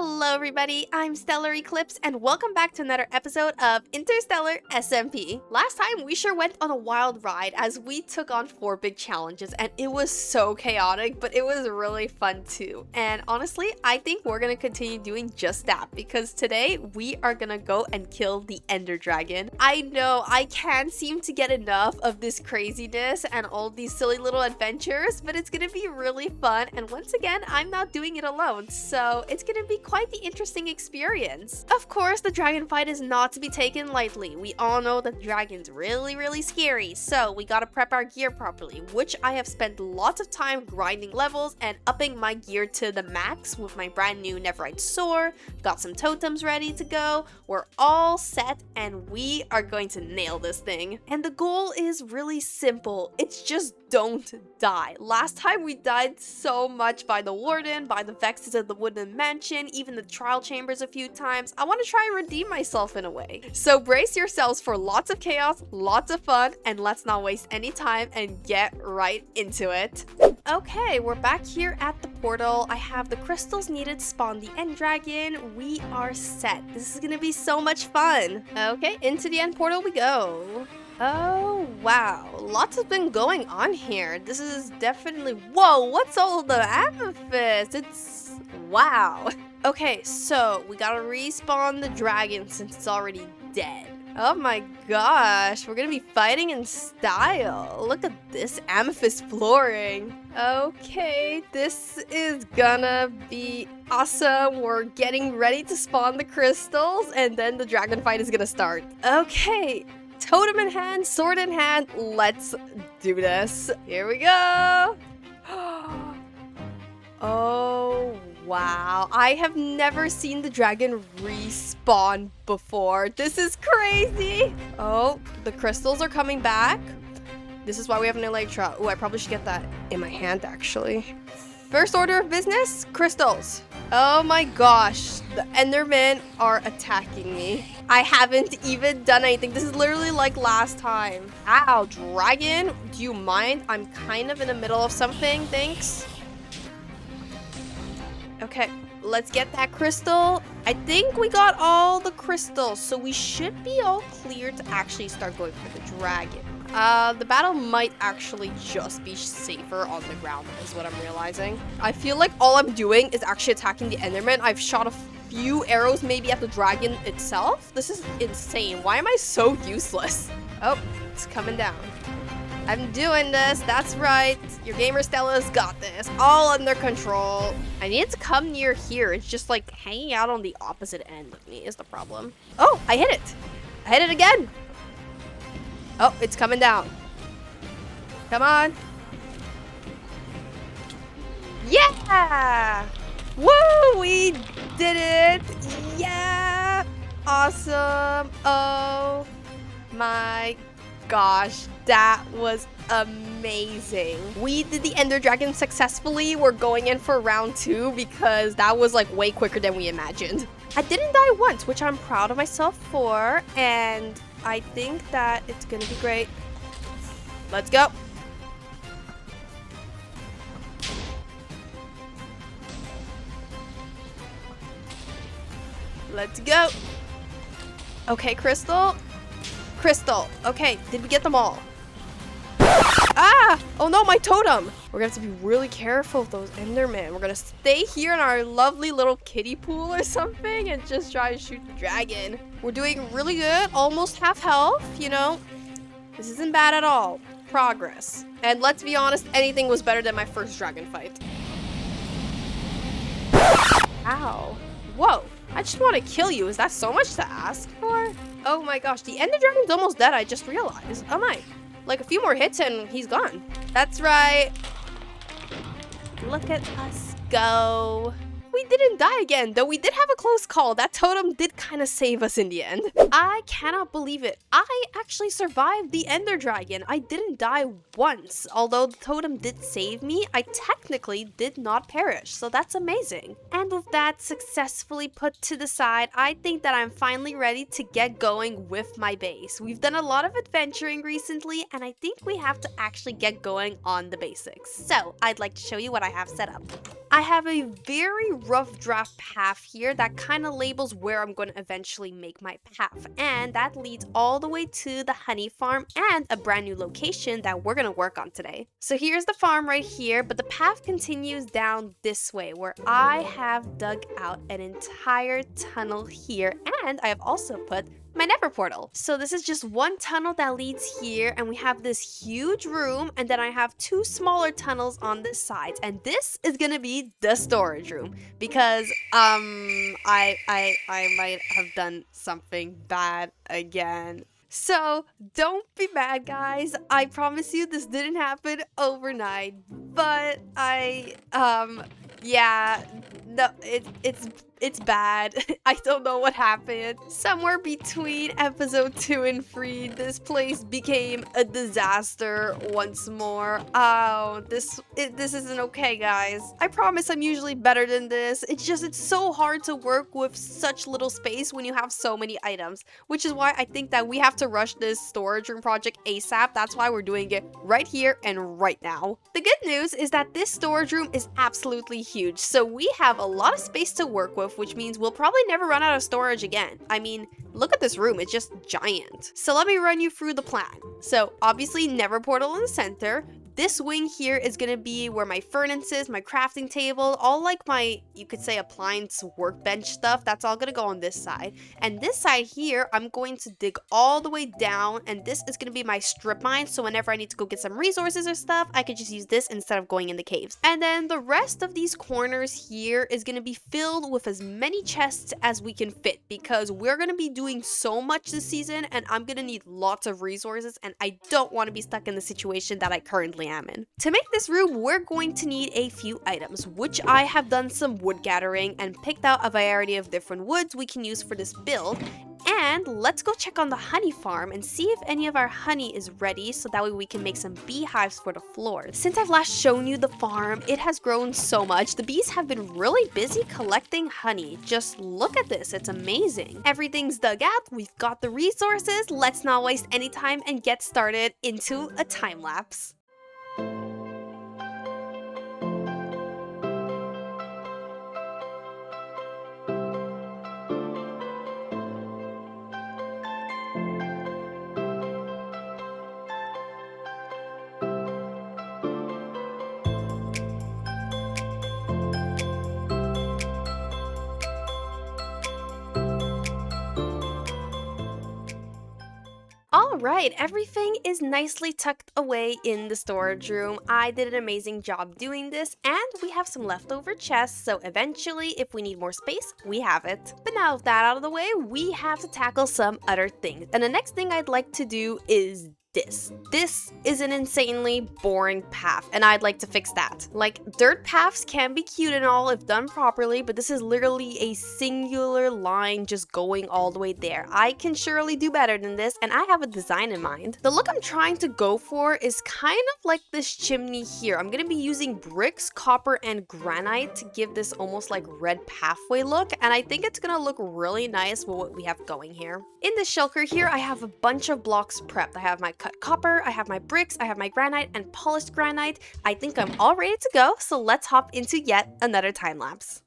Hello everybody, I'm Stellar Eclipse and welcome back to another episode of Interstellar SMP. Last time we sure went on a wild ride as we took on 4 big challenges and it was so chaotic, but it was really fun too. And honestly, I think we're gonna continue doing just that because today we are gonna go and kill the Ender Dragon. I know I can't seem to get enough of this craziness and all these silly little adventures, but it's gonna be really fun, and once again, I'm not doing it alone, so it's gonna be quite the interesting experience. Of course, the dragon fight is not to be taken lightly. We all know that the dragon's really scary, so we gotta prep our gear properly, which I have spent lots of time grinding levels and upping my gear to the max with my brand new Neverite sword. Got some totems ready to go. We're all set and we are going to nail this thing. And the goal is really simple. It's just don't die. Last time we died so much by the warden, by the vexes of the wooden mansion, even the trial chambers a few times. I want to try and redeem myself in a way. So brace yourselves for lots of chaos, lots of fun, and let's not waste any time and get right into it. Okay, we're back here at the portal. I have the crystals needed to spawn the end dragon. We are set. This is gonna be so much fun. Okay, into the end portal we go. Oh, wow. Lots has been going on here. This is definitely... Whoa, what's all the amethyst? It's... wow. Okay, so we gotta respawn the dragon since it's already dead. Oh my gosh, we're gonna be fighting in style. Look at this amethyst flooring. Okay, this is gonna be awesome. We're getting ready to spawn the crystals and then the dragon fight is gonna start. Okay. Totem in hand, sword in hand, let's do this. Here we go. Oh, wow. I have never seen the dragon respawn before. This is crazy. Oh, the crystals are coming back. This is why we have an Elytra. Oh, I probably should get that in my hand, actually. First order of business, crystals. Oh my gosh, the Endermen are attacking me. I haven't even done anything. This is literally like last time. Ow, dragon, do you mind? I'm kind of in the middle of something, thanks. Okay, let's get that crystal. I think we got all the crystals, so we should be all clear to actually start going for the dragon. The battle might actually just be safer on the ground, is what I'm realizing. I feel like all I'm doing is actually attacking the Enderman. I've shot a few arrows maybe at the dragon itself. This is insane. Why am I so useless? Oh, it's coming down. I'm doing this. That's right. Your gamer Stella's got this. All under control. I need it to come near here. It's just like hanging out on the opposite end of me is the problem. Oh, I hit it. I hit it again. Oh, it's coming down. Come on. Yeah! Woo! We did it! Yeah! Awesome! Oh my gosh, that was amazing. We did the Ender Dragon successfully. We're going in for round 2 because that was like way quicker than we imagined. I didn't die once, which I'm proud of myself for, and I think that it's gonna be great. Let's go. Let's go. Okay, Crystal. Crystal. Okay, did we get them all? Ah! Oh no, my totem! We're gonna have to be really careful with those Endermen. We're gonna stay here in our lovely little kiddie pool or something and just try to shoot the dragon. We're doing really good, almost half health, you know. This isn't bad at all. Progress. And let's be honest, anything was better than my first dragon fight. Ow. Whoa. I just want to kill you. Is that so much to ask for? Oh my gosh, the Ender Dragon's almost dead, I just realized. Oh my. Like a few more hits and he's gone. That's right. Look at us go. We didn't die again, though we did have a close call. That totem did kind of save us in the end. I cannot believe it. I actually survived the Ender Dragon. I didn't die once. Although the totem did save me, I technically did not perish. So that's amazing. And with that successfully put to the side, I think that I'm finally ready to get going with my base. We've done a lot of adventuring recently, and I think we have to actually get going on the basics. So I'd like to show you what I have set up. I have a very rough draft path here that kind of labels where I'm going to eventually make my path, and that leads all the way to the honey farm and a brand new location that we're going to work on today. So here's the farm right here, but the path continues down this way where I have dug out an entire tunnel here, and I have also put my nether portal. So this is just one tunnel that leads here, and we have this huge room, and then I have two smaller tunnels on the sides, and this is gonna be the storage room because I might have done something bad again. So don't be mad, guys. I promise you this didn't happen overnight, but yeah, no, it's bad. I don't know what happened. Somewhere between episode 2 and 3, this place became a disaster once more. Oh, this isn't okay, guys. I promise I'm usually better than this. It's so hard to work with such little space when you have so many items, which is why I think that we have to rush this storage room project ASAP. That's why we're doing it right here and right now. The good news is that this storage room is absolutely huge, so we have a lot of space to work with, which means we'll probably never run out of storage again. I mean, look at this room, it's just giant. So let me run you through the plan. So obviously nether portal in the center. This wing here is going to be where my furnace is, my crafting table, all like my, you could say, appliance workbench stuff. That's all going to go on this side. And this side here, I'm going to dig all the way down, and this is going to be my strip mine. So whenever I need to go get some resources or stuff, I could just use this instead of going in the caves. And then the rest of these corners here is going to be filled with as many chests as we can fit, because we're going to be doing so much this season, and I'm going to need lots of resources, and I don't want to be stuck in the situation that I currently am in. To make this room, we're going to need a few items, which I have done some wood gathering and picked out a variety of different woods we can use for this build. And let's go check on the honey farm and see if any of our honey is ready, so that way we can make some beehives for the floors. Since I've last shown you the farm, it has grown so much. The bees have been really busy collecting honey. Just look at this, it's amazing. Everything's dug out, we've got the resources. Let's not waste any time and get started into a time lapse. Alright, everything is nicely tucked away in the storage room. I did an amazing job doing this, and we have some leftover chests, so eventually, if we need more space, we have it. But now with that out of the way, we have to tackle some other things. And the next thing I'd like to do is this. This is an insanely boring path, and I'd like to fix that. Like, dirt paths can be cute and all if done properly, but this is literally a singular line just going all the way there. I can surely do better than this, and I have a design in mind. The look I'm trying to go for is kind of like this chimney here. I'm gonna be using bricks, copper, and granite to give this almost like red pathway look, and I think it's gonna look really nice with what we have going here. In the shulker here, I have a bunch of blocks prepped. I have my cut copper, I have my bricks, I have my granite and polished granite. I think I'm all ready to go, so let's hop into yet another time lapse.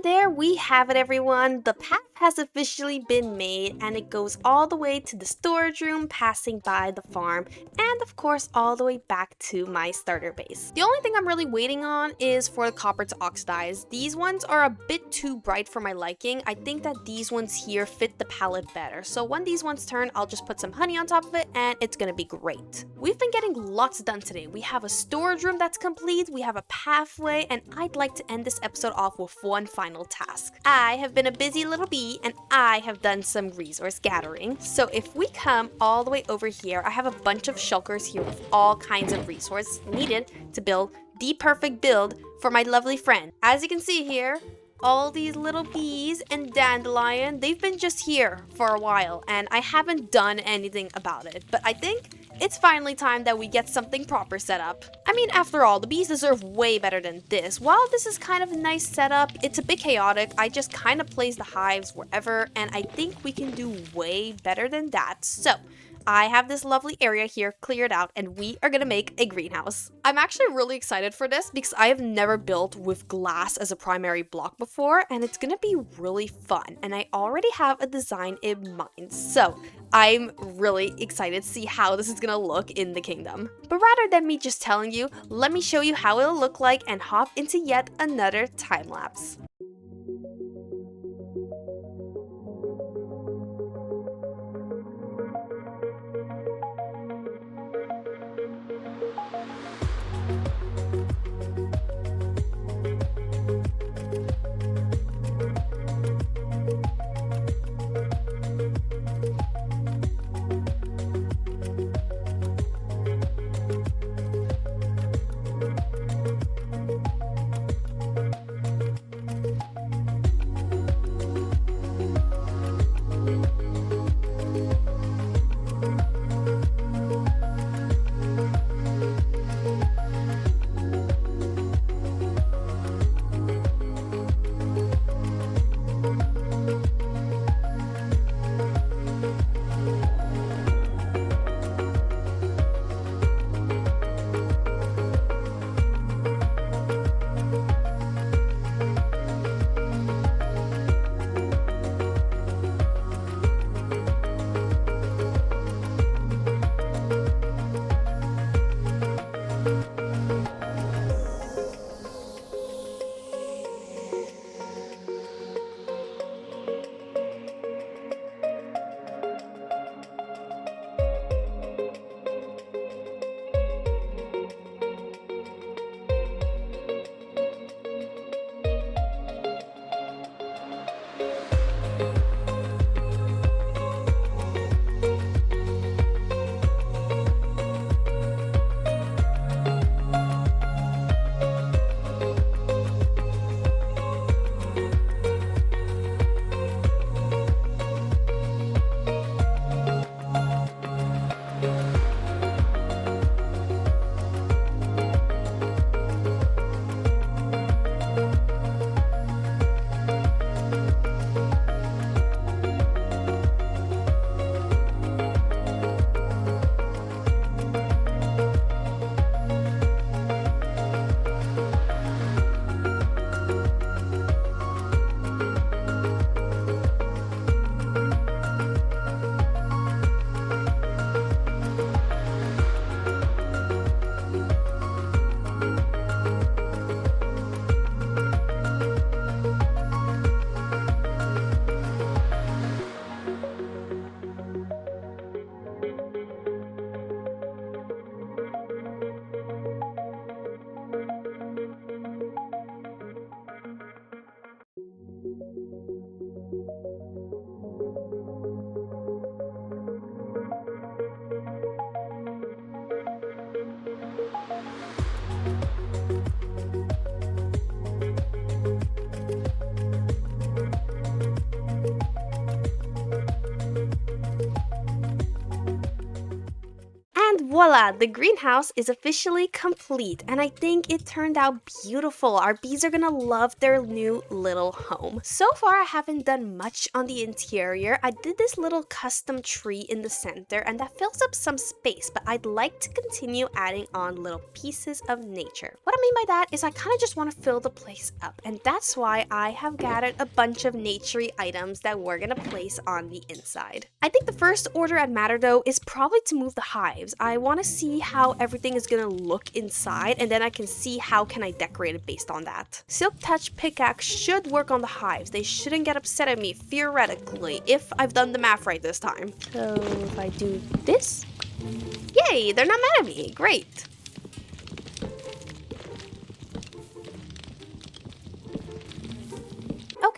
There we have it, everyone. The path has officially been made, and it goes all the way to the storage room, passing by the farm, and of course all the way back to my starter base. The only thing I'm really waiting on is for the copper to oxidize. These ones are a bit too bright for my liking. I think that these ones here fit the palette better. So when these ones turn, I'll just put some honey on top of it, and it's gonna be great. We've been getting lots done today. We have a storage room that's complete, we have a pathway, and I'd like to end this episode off with one final task. I have been a busy little bee, and I have done some resource gathering. So if we come all the way over here, I have a bunch of shulkers here with all kinds of resources needed to build the perfect build for my lovely friend. As you can see here, all these little bees and dandelion, they've been just here for a while and I haven't done anything about it. But I think it's finally time that we get something proper set up. I mean, after all, the bees deserve way better than this. While this is kind of a nice setup, it's a bit chaotic. I just kind of place the hives wherever and I think we can do way better than that. So I have this lovely area here cleared out and we are gonna make a greenhouse. I'm actually really excited for this because I have never built with glass as a primary block before and it's gonna be really fun and I already have a design in mind. So I'm really excited to see how this is gonna look in the kingdom. But rather than me just telling you, let me show you how it'll look like and hop into yet another time lapse. Voila, the greenhouse is officially complete and I think it turned out beautiful. Our bees are gonna love their new little home. So far I haven't done much on the interior. I did this little custom tree in the center and that fills up some space, but I'd like to continue adding on little pieces of nature. What I mean by that is I kind of just want to fill the place up and that's why I have gathered a bunch of naturey items that we're gonna place on the inside. I think the first order at matter though is probably to move the hives. I want to see how everything is gonna look inside and then I can see how can I decorate it based on that. Silk Touch pickaxe should work on the hives. They shouldn't get upset at me theoretically if I've done the math right this time. So if I do this, yay, they're not mad at me, great.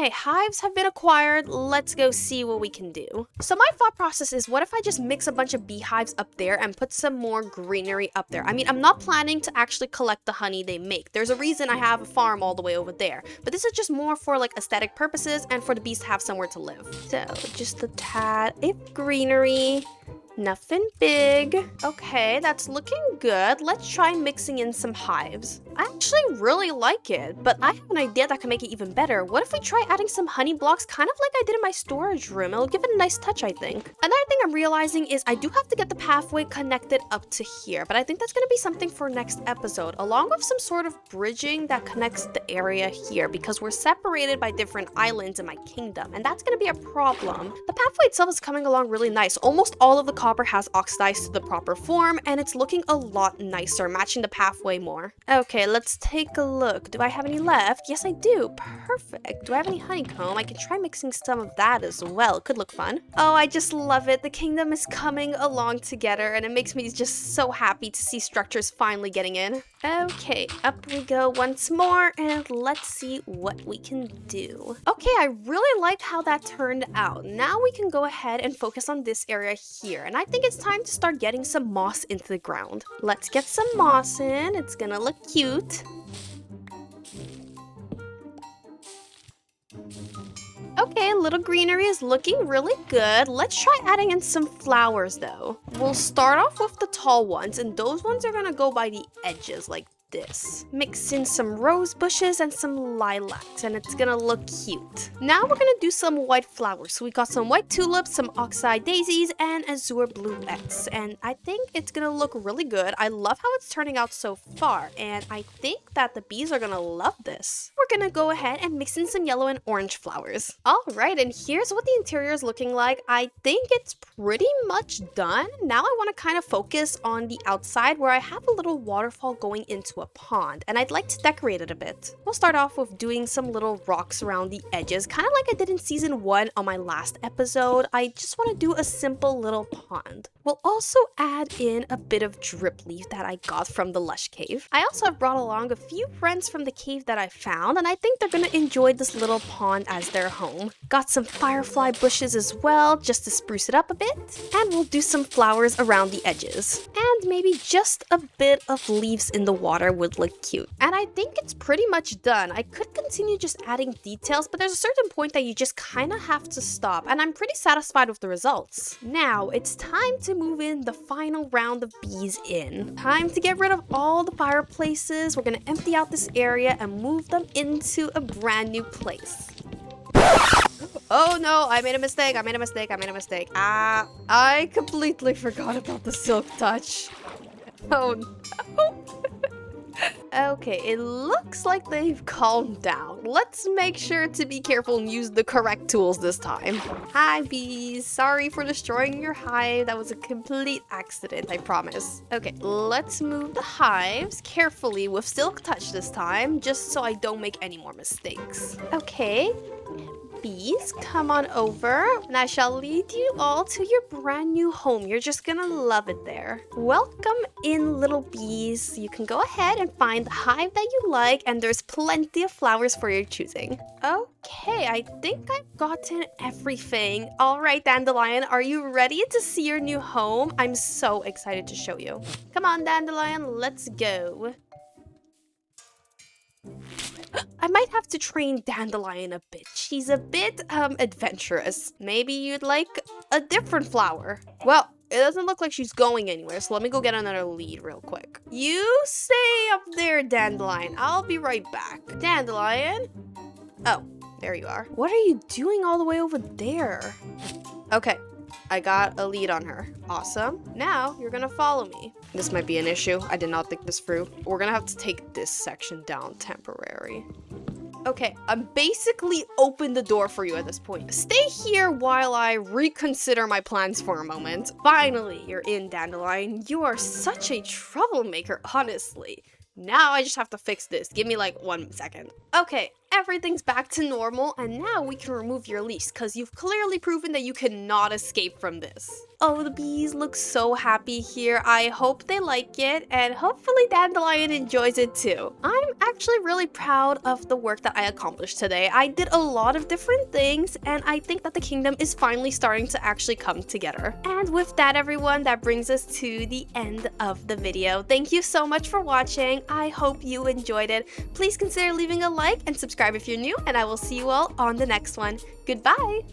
Okay, hives have been acquired. Let's go see what we can do. So my thought process is, what if I just mix a bunch of beehives up there and put some more greenery up there? I mean, I'm not planning to actually collect the honey they make. There's a reason I have a farm all the way over there. But this is just more for like aesthetic purposes and for the bees to have somewhere to live. So just a tad of greenery. Nothing big. Okay, that's looking good. Let's try mixing in some hives. I actually really like it, but I have an idea that can make it even better. What if we try adding some honey blocks, kind of like I did in my storage room? It'll give it a nice touch, I think. Another thing I'm realizing is I do have to get the pathway connected up to here, but I think that's going to be something for next episode, along with some sort of bridging that connects the area here, because we're separated by different islands in my kingdom, and that's going to be a problem. The pathway itself is coming along really nice. Almost all of the copper has oxidized to the proper form, and it's looking a lot nicer, matching the pathway more. Okay, let's take a look. Do I have any left? Yes, I do. Perfect. Do I have any honeycomb? I can try mixing some of that as well. It could look fun. Oh, I just love it. The kingdom is coming along together, and it makes me just so happy to see structures finally getting in. Okay, up we go once more, and let's see what we can do. Okay, I really like how that turned out. Now we can go ahead and focus on this area here, and I think it's time to start getting some moss into the ground. Let's get some moss in. It's gonna look cute. Okay, little greenery is looking really good. Let's try adding in some flowers though. We'll start off with the tall ones, and those ones are gonna go by the edges like this. Mix in some rose bushes and some lilacs, and it's gonna look cute. Now we're gonna do some white flowers. So we got some white tulips, some oxeye daisies, and azure bluettes, and I think it's gonna look really good. I love how it's turning out so far, and I think that the bees are gonna love this. We're gonna go ahead and mix in some yellow and orange flowers. All right, and here's what the interior is looking like. I think it's pretty much done. Now I want to kind of focus on the outside, where I have a little waterfall going into a pond, and I'd like to decorate it a bit. We'll start off with doing some little rocks around the edges, kind of like I did in season 1 on my last episode. I just want to do a simple little pond. We'll also add in a bit of drip leaf that I got from the lush cave. I also have brought along a few friends from the cave that I found, and I think they're gonna enjoy this little pond as their home. Got some firefly bushes as well, just to spruce it up a bit, and we'll do some flowers around the edges. And maybe just a bit of leaves in the water would look cute. And I think it's pretty much done. I could continue just adding details, but there's a certain point that you just kind of have to stop, and I'm pretty satisfied with the results. Now it's time to move in the final round of bees in. Time to get rid of all the fireplaces. We're gonna empty out this area and move them into a brand new place. Oh no, I made a mistake. I completely forgot about the silk touch. Oh no. Okay, it looks like they've calmed down. Let's make sure to be careful and use the correct tools this time. Hi bees, sorry for destroying your hive. That was a complete accident, I promise. Okay, let's move the hives carefully with silk touch this time, just so I don't make any more mistakes. Okay. Bees, come on over, and I shall lead you all to your brand new home. You're just gonna love it there. Welcome in, little bees. You can go ahead and find the hive that you like, and there's plenty of flowers for your choosing. Okay, I think I've gotten everything. All right, Dandelion, are you ready to see your new home? I'm so excited to show you. Come on, Dandelion, let's go. I might have to train Dandelion a bit. She's a bit, adventurous. Maybe you'd like a different flower. Well, it doesn't look like she's going anywhere, so let me go get another lead real quick. You stay up there, Dandelion. I'll be right back. Dandelion? Oh, there you are. What are you doing all the way over there? Okay. I got a lead on her. Awesome. Now you're gonna follow me. This might be an issue. I did not think this through. We're gonna have to take this section down temporary. Okay, I'm basically opened the door for you at this point. Stay here while I reconsider my plans for a moment. Finally, you're in, Dandelion. You are such a troublemaker, honestly. Now I just have to fix this. Give me like 1 second. Okay, everything's back to normal, and now we can remove your leash because you've clearly proven that you cannot escape from this. Oh, the bees look so happy here. I hope they like it, and hopefully Dandelion enjoys it too. I'm actually really proud of the work that I accomplished today. I did a lot of different things, and I think that the kingdom is finally starting to actually come together. And with that, everyone, that brings us to the end of the video. Thank you so much for watching. I hope you enjoyed it. Please consider leaving a like and subscribe if you're new, and I will see you all on the next one. Goodbye!